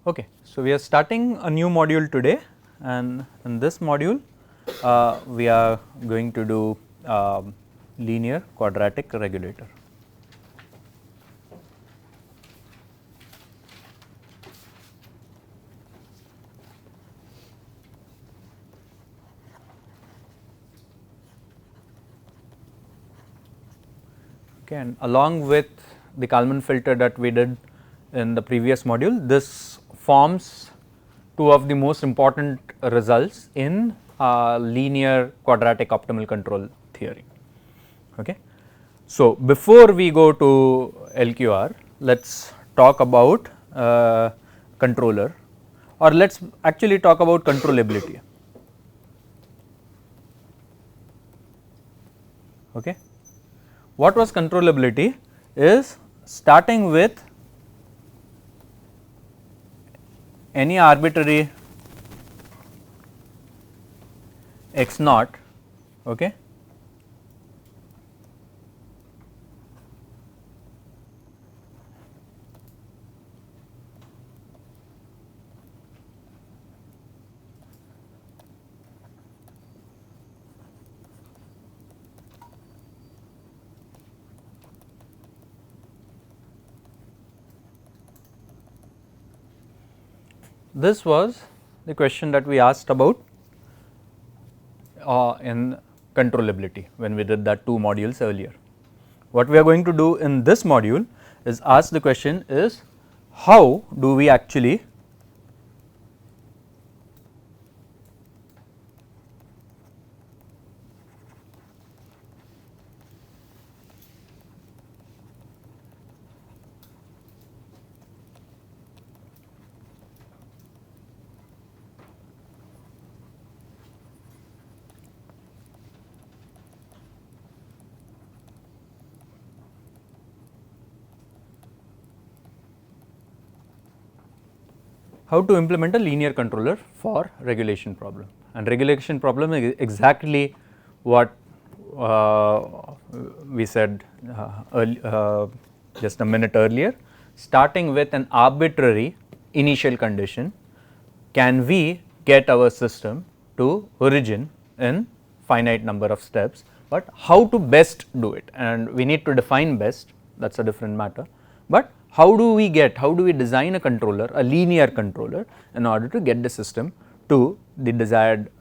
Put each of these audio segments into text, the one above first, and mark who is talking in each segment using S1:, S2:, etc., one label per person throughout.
S1: Okay, so we are starting a new module today, and in this module we are going to do linear quadratic regulator. Okay, and along with the Kalman filter that we did in the previous module, this forms two of the most important results in linear quadratic optimal control theory. Okay. So, before we go to LQR, let us talk about controller, or let us actually talk about controllability. Okay. What was controllability is starting with any arbitrary x naught. Okay. This was the question that we asked about in controllability when we did that 2 modules earlier. What we are going to do in this module is ask the question is how do we actually how to implement a linear controller for regulation problem, and regulation problem is exactly what we said just a minute earlier. Starting with an arbitrary initial condition, can we get our system to origin in finite number of steps, but how to best do it, and we need to define best, that is a different matter, but how do we design a controller, a linear controller, in order to get the system to the desired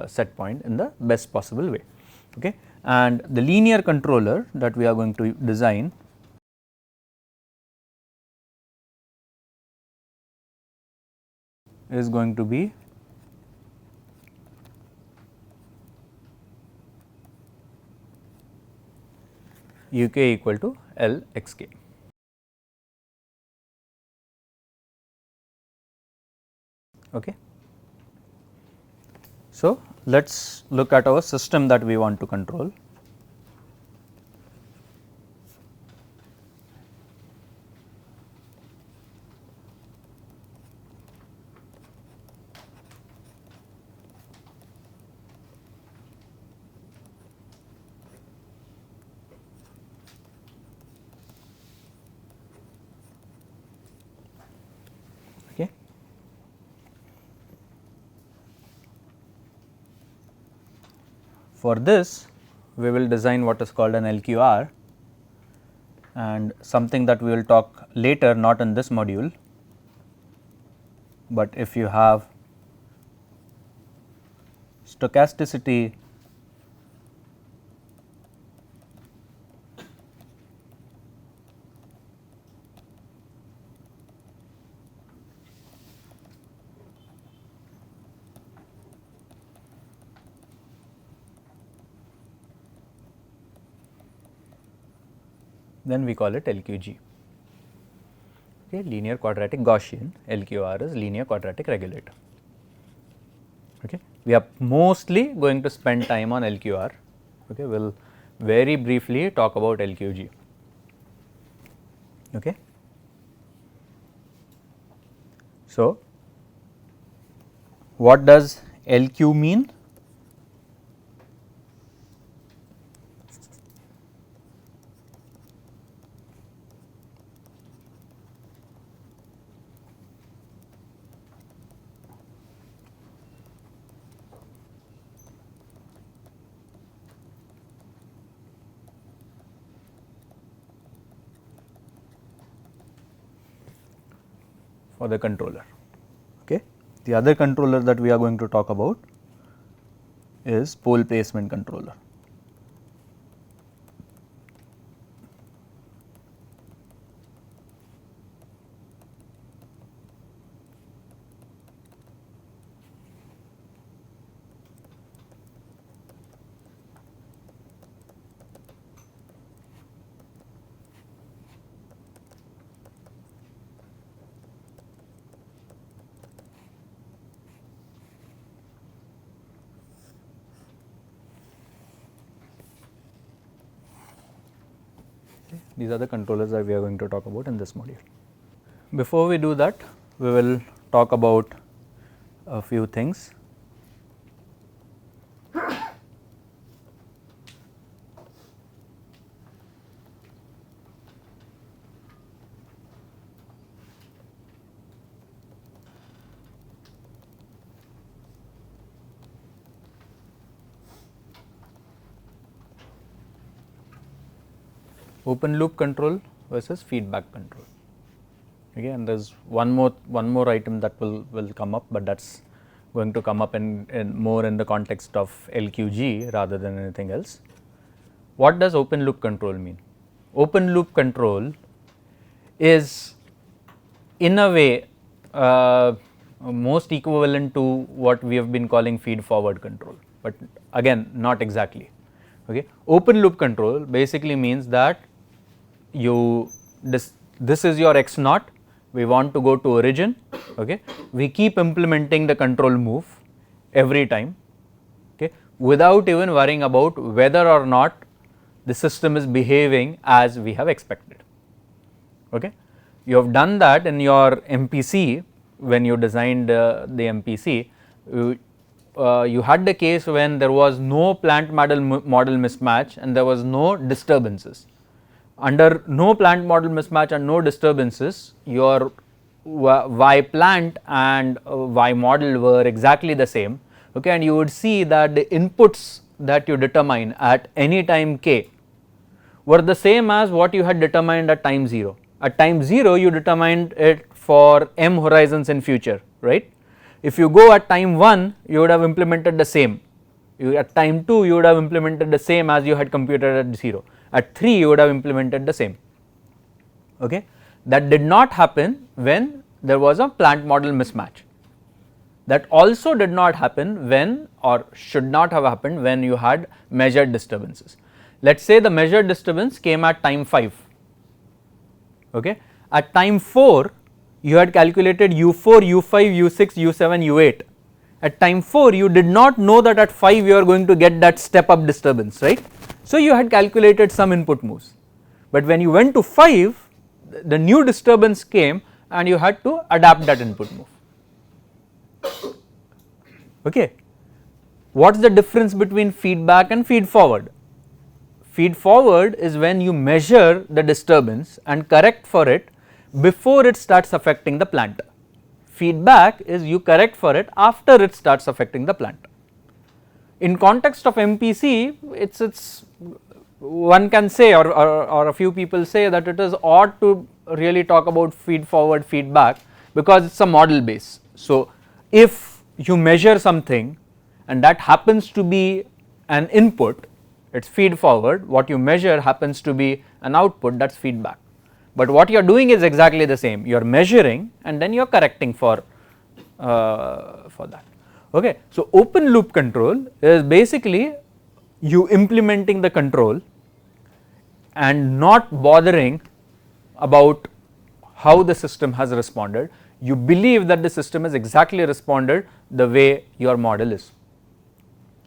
S1: set point in the best possible way. Okay. And the linear controller that we are going to design is going to be uk equal to L x k. Okay. So, let us look at our system that we want to control. Okay. For this, we will design what is called an LQR, and something that we will talk later, not in this module, but if you have stochasticity then we call it LQG. Okay, linear quadratic Gaussian. LQR is linear quadratic regulator. Okay. We are mostly going to spend time on LQR. Okay. We will very briefly talk about LQG. Okay. So, what does LQ mean? for the controller. Okay. The other controller that we are going to talk about is pole placement controller. These are the controllers that we are going to talk about in this module. Before we do that, we will talk about a few things. Open loop control versus feedback control. Okay, and there is one more item that will come up, but that is going to come up in more in the context of LQG rather than anything else. What does open loop control mean? Open loop control is in a way most equivalent to what we have been calling feed forward control, but again not exactly. Okay. Open loop control basically means that this is your x naught, we want to go to origin, okay. We keep implementing the control move every time, okay, without even worrying about whether or not the system is behaving as we have expected. Okay. You have done that in your MPC when you designed the MPC. You had the case when there was no plant model mismatch and there was no disturbances. Under no plant model mismatch and no disturbances, your y plant and y model were exactly the same, okay, and you would see that the inputs that you determine at any time k were the same as what you had determined at time 0. At time 0 you determined it for m horizons in future, right. If you go at time 1 you would have implemented the same, at time 2 you would have implemented the same as you had computed at 0, at 3 you would have implemented the same. Okay. That did not happen when there was a plant model mismatch. That also did not happen when, or should not have happened when you had measured disturbances. Let us say the measured disturbance came at time 5, okay. At time 4 you had calculated U4, U5, U6, U7, U8. At time 4 you did not know that at 5 you are going to get that step up disturbance, right. So you had calculated some input moves, but when you went to 5 the new disturbance came and you had to adapt that input move. Okay. What is the difference between feedback and feed forward? Feed forward is when you measure the disturbance and correct for it before it starts affecting the plant. Feedback is you correct for it after it starts affecting the plant. In context of MPC, it's one can say or a few people say that it is odd to really talk about feed forward feedback because it is a model base. So if you measure something and that happens to be an input, it is feed forward, what you measure happens to be an output, that is feedback. But what you are doing is exactly the same, you are measuring and then you are correcting for that. Okay. So open loop control is basically you implementing the control and not bothering about how the system has responded. You believe that the system has exactly responded the way your model is.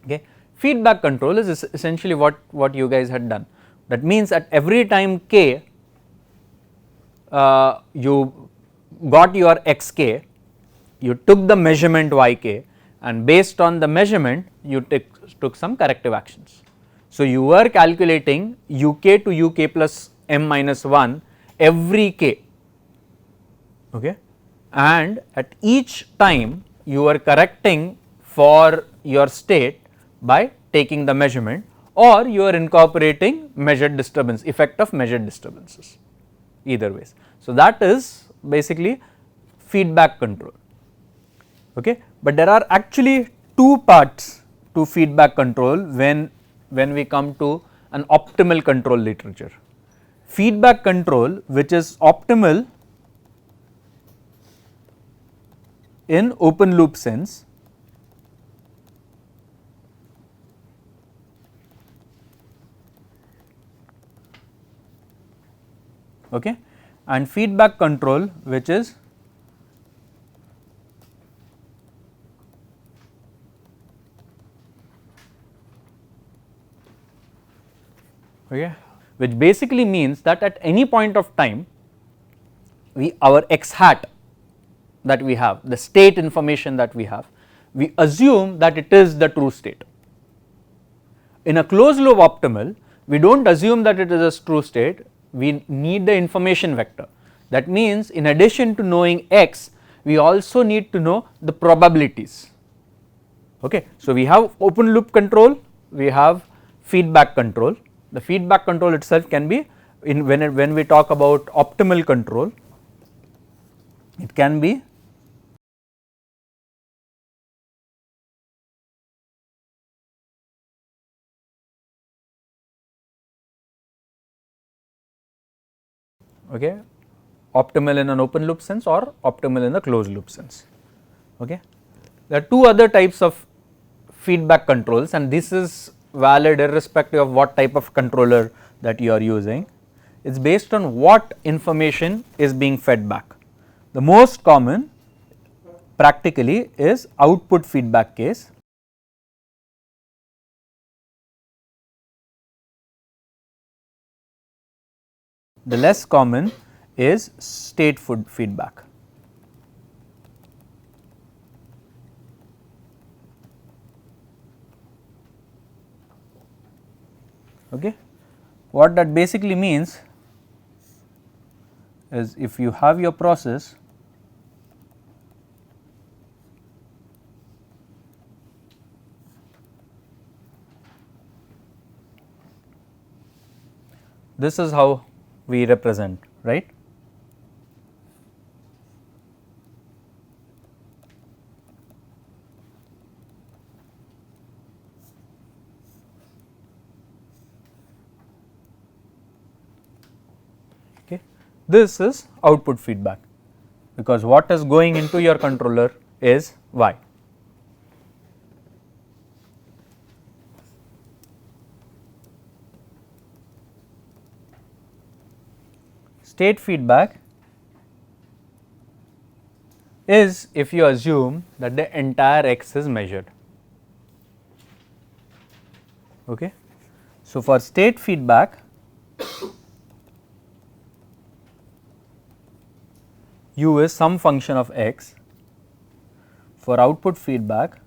S1: Okay. Feedback control is essentially what you guys had done. That means at every time k you got your xk, you took the measurement yk and based on the measurement you took some corrective actions. So you were calculating uk to uk plus m minus 1 every k, okay, and at each time you are correcting for your state by taking the measurement, or you are incorporating measured disturbance, effect of measured disturbances, either ways. So that is basically feedback control. Okay. But there are actually two parts to feedback control when we come to an optimal control literature. Feedback control which is optimal in open loop sense, okay, and feedback control which is okay, which basically means that at any point of time our x hat that we have, the state information that we have, we assume that it is the true state. In a closed loop optimal, we do not assume that it is a true state, we need the information vector. That means in addition to knowing x, we also need to know the probabilities. Okay. So, we have open loop control, we have feedback control. The feedback control itself can be when we talk about optimal control, it can be okay, optimal in an open loop sense or optimal in a closed loop sense. Okay. There are two other types of feedback controls, and this is valid irrespective of what type of controller that you are using. It is based on what information is being fed back. The most common practically is output feedback case. The less common is state feedback. Okay. What that basically means is if you have your process this is how we represent, right. Okay. This is output feedback because what is going into your controller is y. State feedback is if you assume that the entire x is measured. Okay. So, for state feedback u is some function of x, for output feedback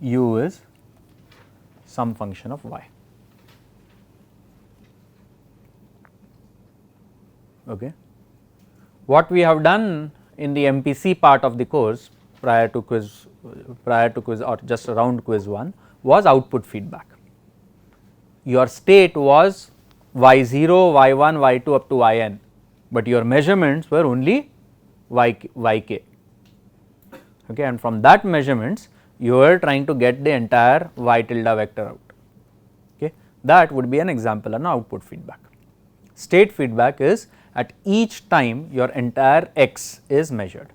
S1: u is some function of y. Okay. What we have done in the MPC part of the course prior to quiz or just around quiz 1 was output feedback. Your state was y0, y1, y2 up to yn, but your measurements were only yk. Okay, and from that measurements you were trying to get the entire y tilde vector out. Okay, that would be an example on output feedback. State feedback is at each time your entire x is measured.